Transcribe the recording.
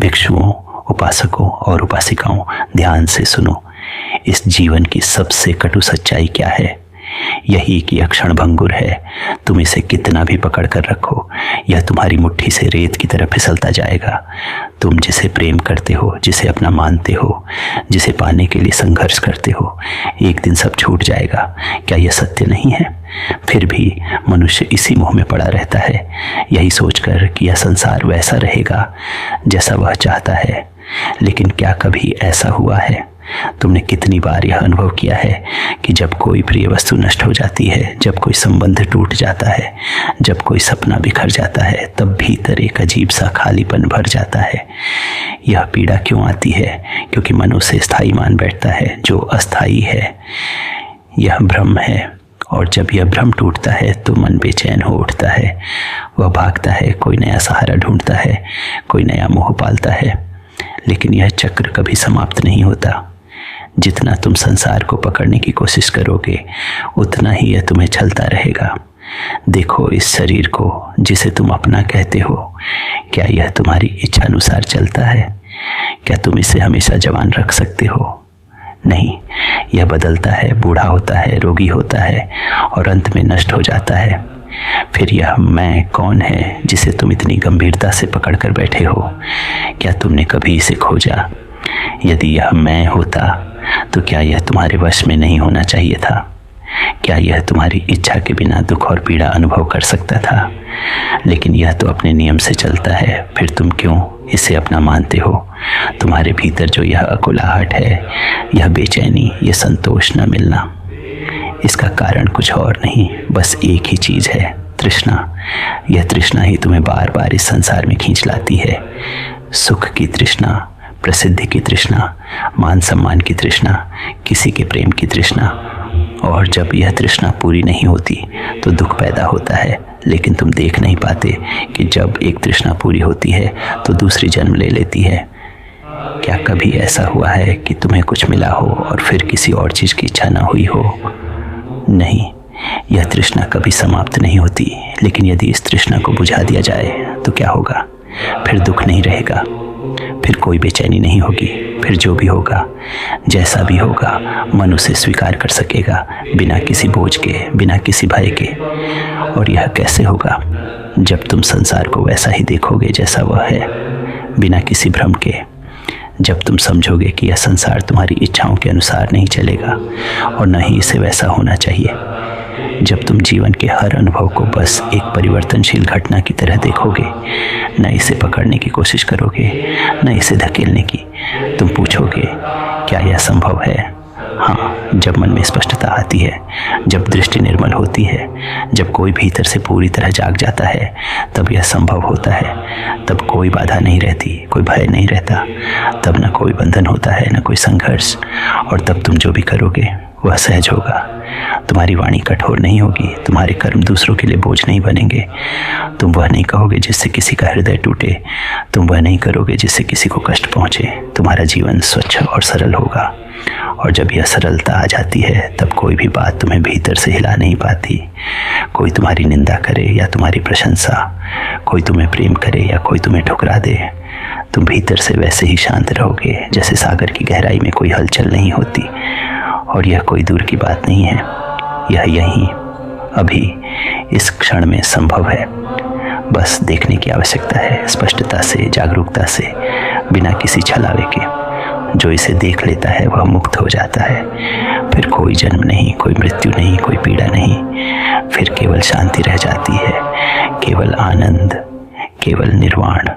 भिक्षुओं, उपासकों और उपासिकाओं, ध्यान से सुनो। इस जीवन की सबसे कटु सच्चाई क्या है? यही कि यह क्षणभंगुर है। तुम इसे कितना भी पकड़ कर रखो, यह तुम्हारी मुट्ठी से रेत की तरह फिसलता जाएगा। तुम जिसे प्रेम करते हो, जिसे अपना मानते हो, जिसे पाने के लिए संघर्ष करते हो, एक दिन सब छूट जाएगा। क्या यह सत्य नहीं है? फिर भी मनुष्य इसी मोह में पड़ा रहता है, यही सोचकर कि यह संसार वैसा रहेगा जैसा वह चाहता है। लेकिन क्या कभी ऐसा हुआ है? तुमने कितनी बार यह अनुभव किया है कि जब कोई प्रिय वस्तु नष्ट हो जाती है, जब कोई संबंध टूट जाता है, जब कोई सपना बिखर जाता है, तब भीतर एक अजीब सा खालीपन भर जाता है। यह पीड़ा क्यों आती है? क्योंकि मन उसे स्थायी मान बैठता है जो अस्थायी है। यह भ्रम है, और जब यह भ्रम टूटता है तो मन बेचैन हो उठता है। वह भागता है, कोई नया सहारा ढूंढता है, कोई नया मोह पालता है। लेकिन यह चक्र कभी समाप्त नहीं होता। जितना तुम संसार को पकड़ने की कोशिश करोगे, उतना ही यह तुम्हें छलता रहेगा। देखो इस शरीर को जिसे तुम अपना कहते हो, क्या यह तुम्हारी इच्छा अनुसार चलता है? क्या तुम इसे हमेशा जवान रख सकते हो? नहीं, यह बदलता है, बूढ़ा होता है, रोगी होता है और अंत में नष्ट हो जाता है। फिर यह मैं कौन है जिसे तुम इतनी गंभीरता से पकड़ कर बैठे हो? क्या तुमने कभी इसे खोजा? यदि यह मैं होता तो क्या यह तुम्हारे वश में नहीं होना चाहिए था? क्या यह तुम्हारी इच्छा के बिना दुख और पीड़ा अनुभव कर सकता था? लेकिन यह तो अपने नियम से चलता है, फिर तुम क्यों इसे अपना मानते हो? तुम्हारे भीतर जो यह अकुलाहट है, यह बेचैनी, यह संतोष न मिलना, इसका कारण कुछ और नहीं, बस एक ही चीज़ है, तृष्णा। यह तृष्णा ही तुम्हें बार बार इस संसार में खींच लाती है। सुख की तृष्णा, प्रसिद्धि की तृष्णा, मान सम्मान की तृष्णा, किसी के प्रेम की तृष्णा। और जब यह तृष्णा पूरी नहीं होती तो दुख पैदा होता है। लेकिन तुम देख नहीं पाते कि जब एक तृष्णा पूरी होती है तो दूसरी जन्म ले लेती है। क्या कभी ऐसा हुआ है कि तुम्हें कुछ मिला हो और फिर किसी और चीज़ की इच्छा ना हुई हो? नहीं, यह तृष्णा कभी समाप्त नहीं होती। लेकिन यदि इस तृष्णा को बुझा दिया जाए तो क्या होगा? फिर दुख नहीं रहेगा, फिर कोई बेचैनी नहीं होगी, फिर जो भी होगा, जैसा भी होगा, मन उसे स्वीकार कर सकेगा बिना किसी बोझ के, बिना किसी भय के। और यह कैसे होगा? जब तुम संसार को वैसा ही देखोगे जैसा वह है, बिना किसी भ्रम के। जब तुम समझोगे कि यह संसार तुम्हारी इच्छाओं के अनुसार नहीं चलेगा और न ही इसे वैसा होना चाहिए। जब तुम जीवन के हर अनुभव को बस एक परिवर्तनशील घटना की तरह देखोगे, न इसे पकड़ने की कोशिश करोगे, न इसे धकेलने की, तुम पूछोगे क्या यह संभव है? हाँ, जब मन में स्पष्टता आती है, जब दृष्टि निर्मल होती है, जब कोई भीतर से पूरी तरह जाग जाता है, तब यह संभव होता है। तब कोई बाधा नहीं रहती, कोई भय नहीं रहता, तब न कोई बंधन होता है, न कोई संघर्ष। और तब तुम जो भी करोगे वह सहज होगा। तुम्हारी वाणी कठोर नहीं होगी, तुम्हारे कर्म दूसरों के लिए बोझ नहीं बनेंगे। तुम वह नहीं कहोगे जिससे किसी का हृदय टूटे, तुम वह नहीं करोगे जिससे किसी को कष्ट पहुँचे। तुम्हारा जीवन स्वच्छ और सरल होगा। और जब यह सरलता आ जाती है तब कोई भी बात तुम्हें भीतर से हिला नहीं पाती। कोई तुम्हारी निंदा करे या तुम्हारी प्रशंसा, कोई तुम्हें प्रेम करे या कोई तुम्हें ठुकरा दे, तुम भीतर से वैसे ही शांत रहोगे जैसे सागर की गहराई में कोई हलचल नहीं होती। और यह कोई दूर की बात नहीं है, यह यहीं अभी इस क्षण में संभव है। बस देखने की आवश्यकता है, स्पष्टता से, जागरूकता से, बिना किसी छलावे के। जो इसे देख लेता है वह मुक्त हो जाता है। फिर कोई जन्म नहीं, कोई मृत्यु नहीं, कोई पीड़ा नहीं, फिर केवल शांति रह जाती है, केवल आनंद, केवल निर्वाण।